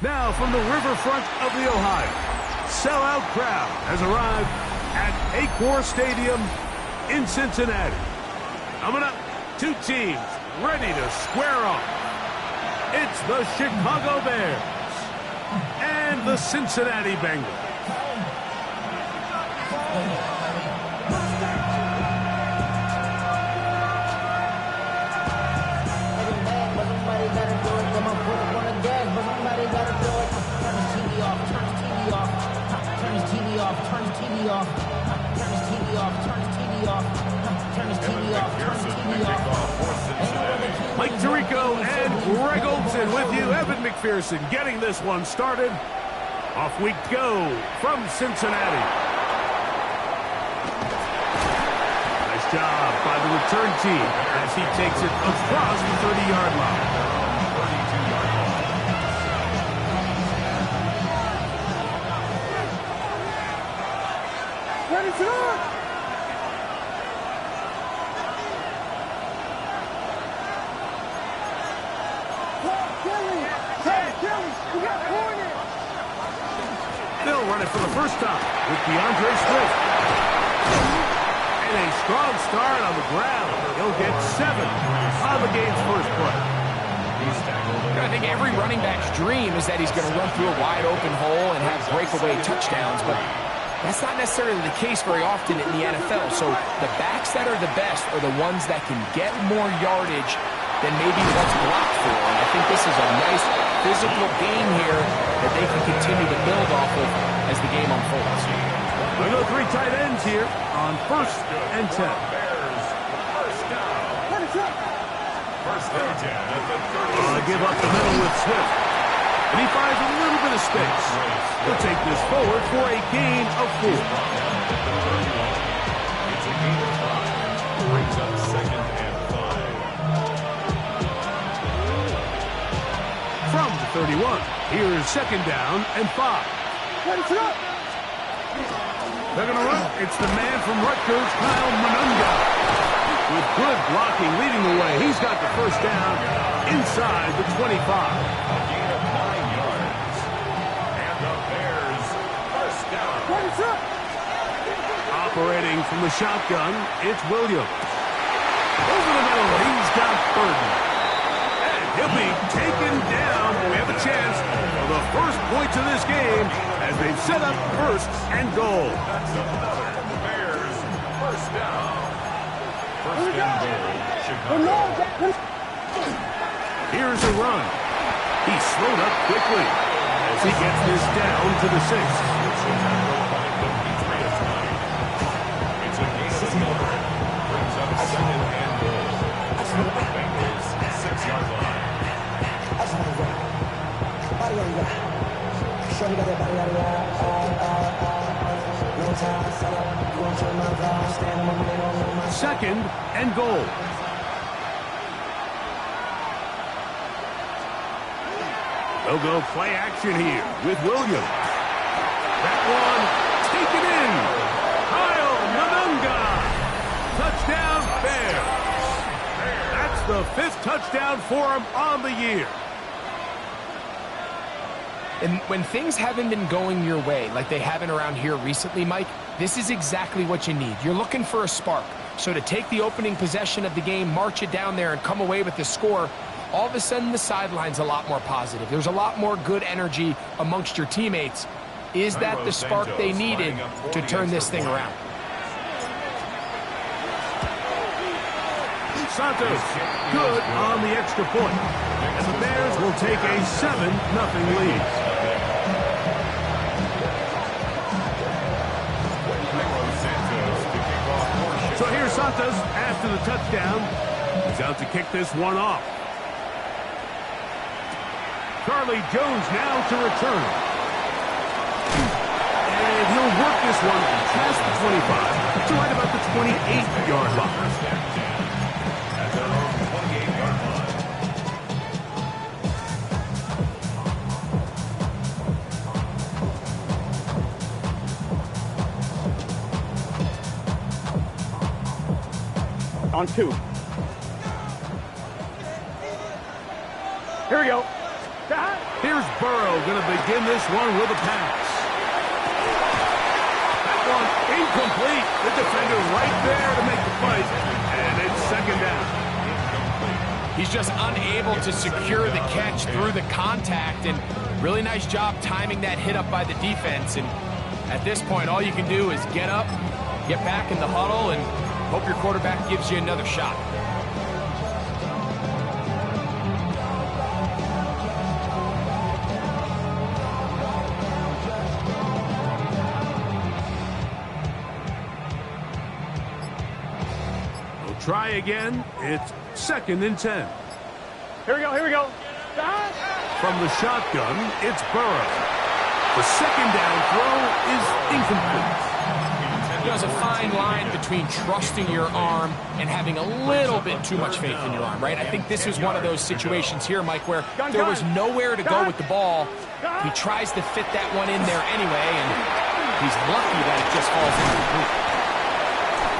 Now from the riverfront of the Ohio, sellout crowd has arrived at Paycor Stadium in Cincinnati. Coming up, two teams ready to square off. It's the Chicago Bears and the Cincinnati Bengals. Mike Tirico and Greg Olson with you. Evan McPherson getting this one started. Off we go from Cincinnati. Nice job by the return team as he takes it across the 30-yard line. Ready to go! They'll run it for the first time with DeAndre Swift. And a strong start on the ground. He'll get 7 on the game's first play. I think every running back's dream is that he's going to run through a wide open hole and have breakaway touchdowns, but that's not necessarily the case very often in the NFL. So the backs that are the best are the ones that can get more yardage than maybe what's blocked for. And I think this is a nice physical game here that they can continue to build off of as the game unfolds. We go 3 tight ends here on 1st and 10. They give up the middle with Swift. And he finds a little bit of space. He'll take this forward for a gain of 4. It's a gain of 5. Brings up 2nd and 5. From the 31, here's 2nd down and 5. They're going to run. It's the man from Rutgers, Kyle Monunga. With good blocking leading the way, he's got the first down inside the 25. A gain of 9 yards. And the Bears first down. Operating from the shotgun, it's Williams. Over the middle, he's got Burton. And he'll be taken down. We have a chance for the first points of this game as they've set up 1st and goal. That's another Bears first down. First and goal, Chicago. Here's a run. He's slowed up quickly as he gets this down to the 6. Chicago by 53 of 9. It's a gain of 11. Brings up 2nd and goal. The Bengals 6-yard line. Second and goal. They'll go play action here with Williams. That one taken in. Kyle Monunga. Touchdown Bears. That's the 5th touchdown for him on the year. And when things haven't been going your way, like they haven't around here recently, Mike, this is exactly what you need. You're looking for a spark. So to take the opening possession of the game, march it down there, and come away with the score, all of a sudden the sideline's a lot more positive. There's a lot more good energy amongst your teammates. Is that the spark they needed to turn this thing around? Santos, good on the extra point. And the Bears will take a 7-0 lead. So here's Santos after the touchdown. He's out to kick this one off. Charlie Jones now to return. And he'll work this one past the 25 to right about the 28-yard line. At their own 28-yard line. On 2. Here we go. Here's Burrow going to begin this one with a pass. That one incomplete. The defender right there to make the fight. And it's second down. He's just unable to secure the catch through the contact, and really nice job timing that hit up by the defense. And at this point, all you can do is get up, get back in the huddle, and hope your quarterback gives you another shot. Try again. It's 2nd and 10. Here we go. From the shotgun, it's Burrow. The second down throw is incomplete. There's a fine line between trusting your arm and having a little bit too much faith in your arm, right? I think this is one of those situations here, Mike, where there was nowhere to go with the ball. He tries to fit that one in there anyway, and he's lucky that it just falls incomplete.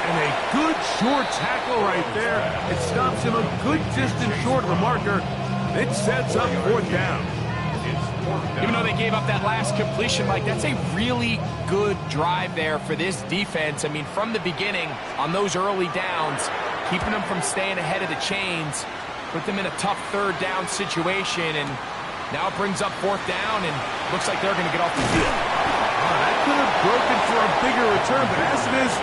And a good short tackle right there. It stops him a good distance short of the marker. It sets up 4th down. Even though they gave up that last completion, Mike, that's a really good drive there for this defense. I mean, from the beginning, on those early downs, keeping them from staying ahead of the chains, put them in a tough 3rd down situation, and now it brings up 4th down, and looks like they're going to get off the field. That could have broken for a bigger return, but as it is,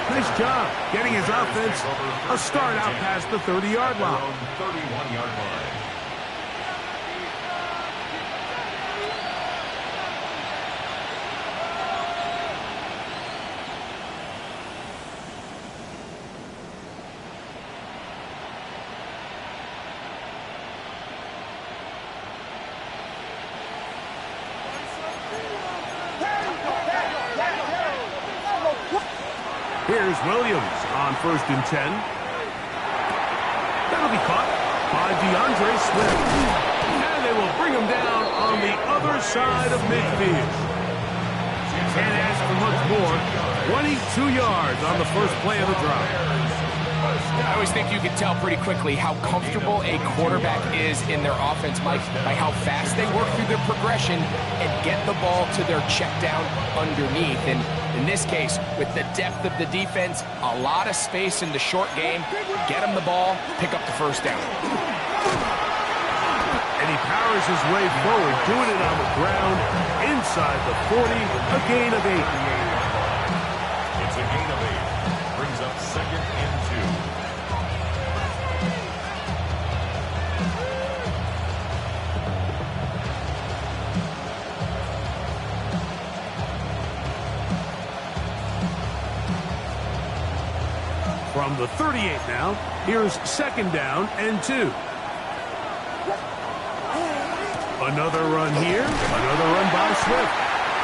nice job getting his offense a start out past the 30-yard line. 31-yard line. Here's Williams on 1st and 10. That'll be caught by DeAndre Swift. And they will bring him down on the other side of midfield. Can't ask for much more. 22 yards on the first play of the drive. I always think you can tell pretty quickly how comfortable a quarterback is in their offense, Mike, by how fast they work through their progression and get the ball to their check down underneath. And in this case, with the depth of the defense, a lot of space in the short game, get him the ball, pick up the 1st down. And he powers his way forward, doing it on the ground, inside the 40, a gain of 8. It's a gain of 8. Brings up 2nd and 2. From the 38 now, here's 2nd down and 2. Another run here, another run by Swift.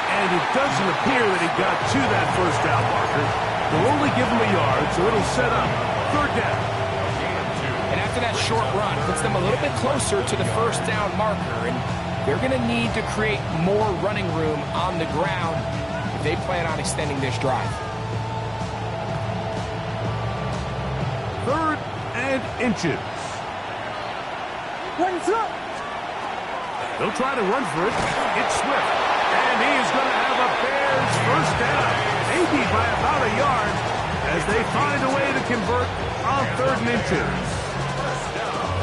And it doesn't appear that he got to that 1st down marker. They'll only give him a yard, so it'll set up 3rd down. And after that short run, puts them a little bit closer to the 1st down marker. And they're going to need to create more running room on the ground if they plan on extending this drive. 3rd and inches. They'll try to run for it. It's Swift. And he is going to have a Bears 1st down. Maybe by about a yard as they find a way to convert on 3rd and inches.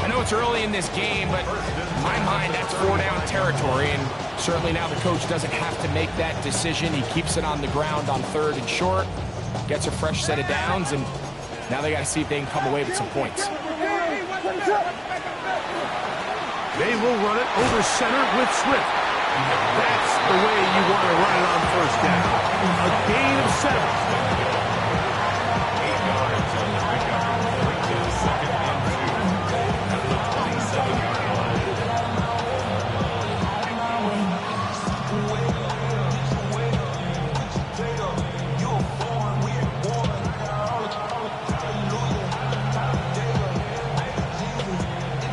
I know it's early in this game, but in my mind, that's 4-down territory. And certainly now the coach doesn't have to make that decision. He keeps it on the ground on 3rd and short, gets a fresh set of downs, and now they got to see if they can come away with some points. They will run it over center with Swift. That's the way you want to run it on 1st down. A gain of 7. 8 yards on the pickup. Brings it 2nd and 2. At the 27-yard line.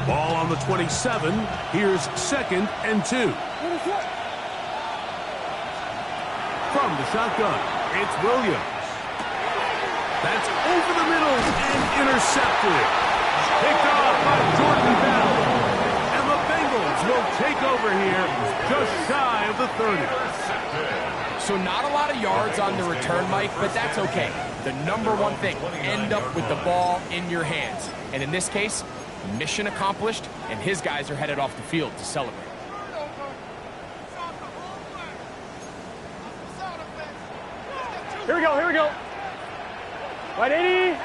Ball on the 27. Here's 2nd and 2. From the shotgun, it's Williams. That's over the middle and intercepted. Picked off by Jordan Bell. And the Bengals will take a cover here, just shy of the 30. So not a lot of yards on the return, Mike, but that's okay. The number one thing, end up with the ball in your hands. And in this case, mission accomplished, and his guys are headed off the field to celebrate. Here we go, here we go. Right, 80.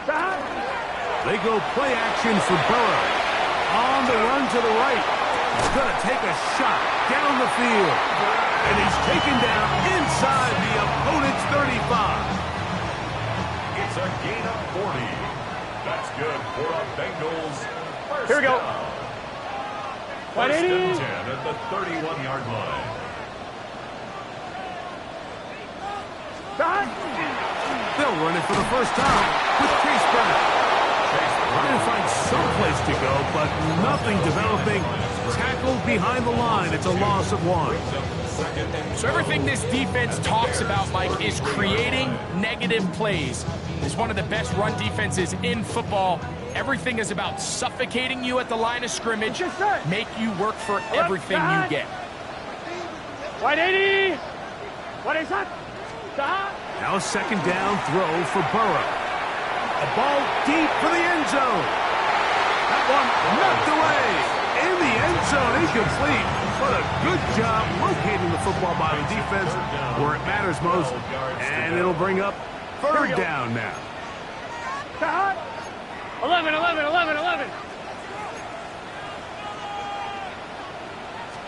Stop. They go play action for Burrow. On the run to the right. He's going to take a shot down the field. And he's taken down inside the opponent's 35. It's a gain of 40. That's good for a Bengals first Here we go. down. 180. First and 10 at the 31-yard line. Stop. They'll run it for the first time with Chase Brown. Trying to find some place to go, but nothing developing. Tackled behind the line. It's a loss of 1. So everything this defense talks about, Mike, is creating negative plays. It's one of the best run defenses in football. Everything is about suffocating you at the line of scrimmage, make you work for everything you get. 180. What is that? Stop. Now a second down throw for Burrow. A ball deep for the end zone. That one knocked away. In the end zone, incomplete. But a good job locating the football by the defense where it matters most. And it'll bring up third down now. Stop. 11, 11, 11, 11.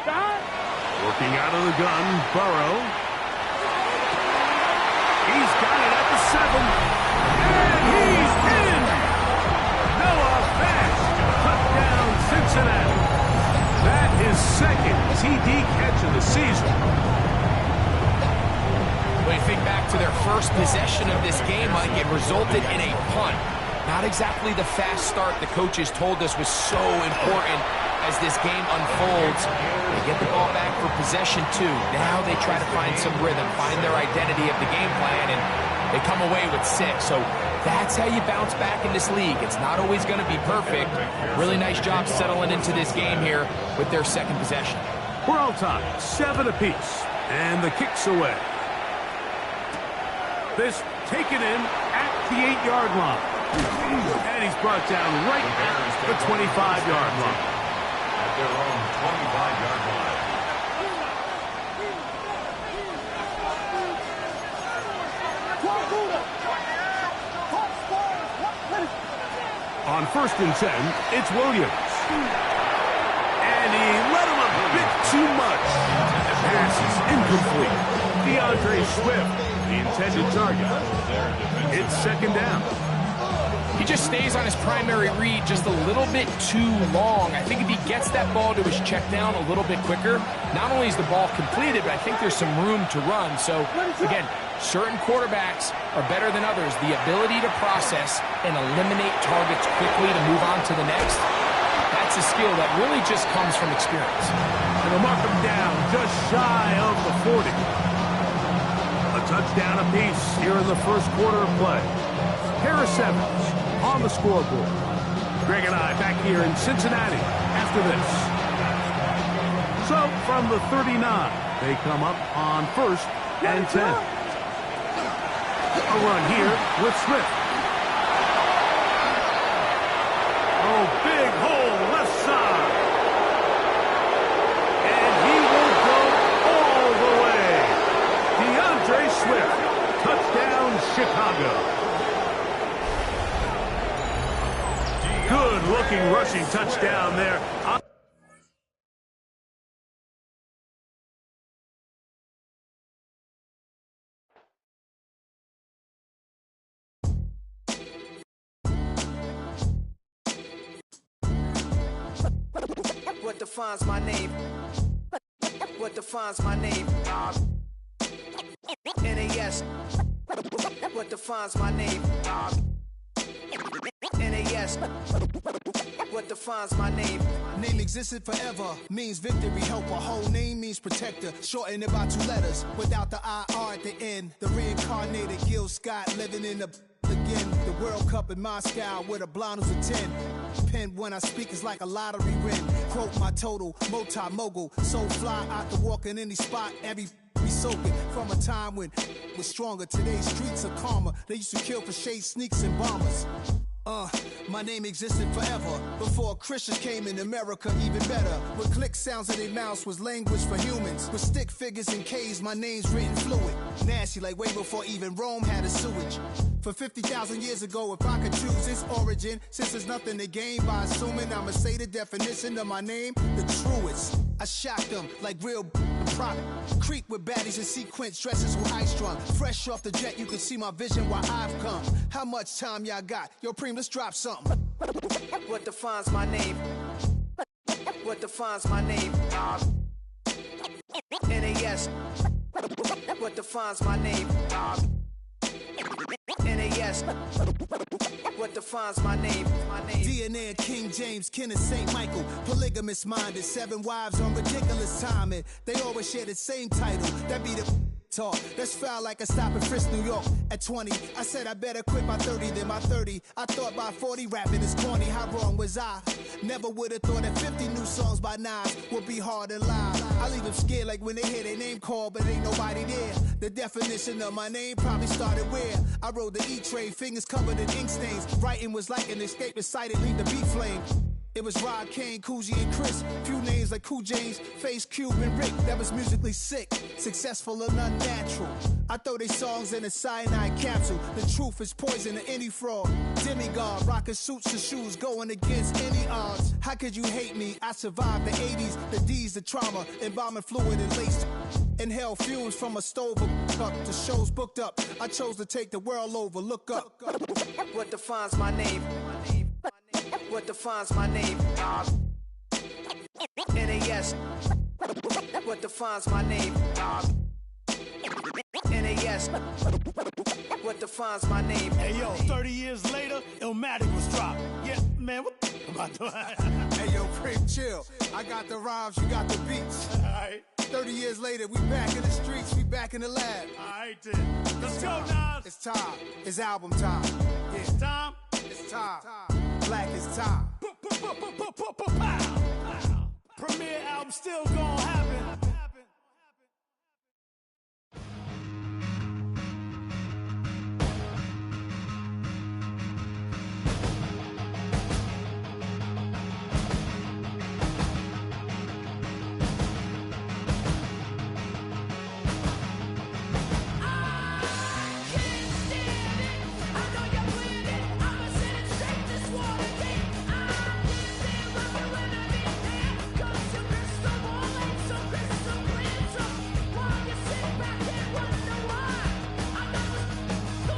Stop. Working out of the gun, Burrow. He's got it at the 7. And he's in! Noah Fast, touchdown Cincinnati. That is second TD catch of the season. When you think back to their first possession of this game, Mike, it resulted in a punt. Not exactly the fast start the coaches told us was so important as this game unfolds. They get the ball back for possession 2. Now they try to find some rhythm, find their identity of the game plan, and they come away with 6. So that's how you bounce back in this league. It's not always going to be perfect. Really nice job settling into this game here with their second possession. We're all tied, 7 apiece, and the kick's away. This taken in at the 8-yard line. And he's brought down right at the 25-yard line. At their own 25-yard line. On 1st and 10, it's Williams. And he let him a bit too much. Pass is incomplete. DeAndre Swift, the intended target. It's second down. He just stays on his primary read just a little bit too long. I think if he gets that ball to his check down a little bit quicker, not only is the ball completed, but I think there's some room to run. So, again, certain quarterbacks are better than others. The ability to process and eliminate targets quickly to move on to the next, that's a skill that really just comes from experience. And they'll mark him down just shy of the 40. A touchdown apiece here in the first quarter of play. Harris Evans on the scoreboard. Greg and I back here in Cincinnati after this. So from the 39, they come up on 1st and 10. A run here with Swift. Oh, big hole left side. And he will go all the way. DeAndre Swift, touchdown Chicago. Good-looking rushing touchdown there. What defines my name? What defines my name? NAS. What defines my name? NAS. What defines my name? Name existed forever, means victory, helper. Whole name means protector, shorten it by 2 letters, without the IR at the end. The reincarnated Gil Scott living in the again. The World Cup in Moscow with a blonde who's a 10. Pen when I speak is like a lottery win. Quote my total, multi-mogul. So fly out to walk in any spot, every be soaking. From a time when was stronger, today's streets are calmer. They used to kill for shade sneaks and bombers. My name existed forever. Before Christians came in America, even better. With click sounds in their mouths was language for humans. With stick figures and K's, my name's written fluid. Nasty like way before even Rome had a sewage. For 50,000 years ago, if I could choose its origin, since there's nothing to gain by assuming, I'ma say the definition of my name, the truest. I shocked them like real product. Creep with baddies in sequence, dresses with high strung. Fresh off the jet, you can see my vision while I've come. How much time y'all got? Yo, Preem, let's drop something. What defines my name? What defines my name? NAS. What defines my name? NAS. What defines my name? DNA of King James, kin of St. Michael. Polygamous minded, 7 wives on ridiculous timing. They always share the same title. That be the talk. That's foul like a stop in Frisk, New York. At 20, I said I better quit by 30 than by 30. I thought by 40 rapping is corny. How wrong was I? Never would have thought that 50 new songs by Nas would be hard and live. I leave them scared like when they hear their name called, but ain't nobody there. The definition of my name probably started where I rode the E-train, fingers covered in ink stains. Writing was like an escape excited, leave the beat flame. It was Rod, Kane, Coogee, and Chris. Few names like Cool James, Face, Cube, and Rick. That was musically sick, successful and unnatural. I throw they songs in a cyanide capsule. The truth is poison to any fraud. Demigod, rocking suits and shoes, going against any odds. How could you hate me? I survived the 80s, the D's, the trauma, embalming fluid and laced. Inhale fumes from a stove up. The show's booked up. I chose to take the world over. Look up. What defines my name? What defines my name? NAS. What defines my name? NAS. What defines my name? Hey yo, 30 years later, Illmatic was dropped. Yeah, man, what about that? Hey yo, Preem, chill. I got the rhymes, you got the beats. Alright. 30 years later, we back in the streets, we back in the lab. Alright then. Let's go, Nas. It's time. It's album time. Yeah. It's time. It's time. Black is time. Premier album still gonna happen.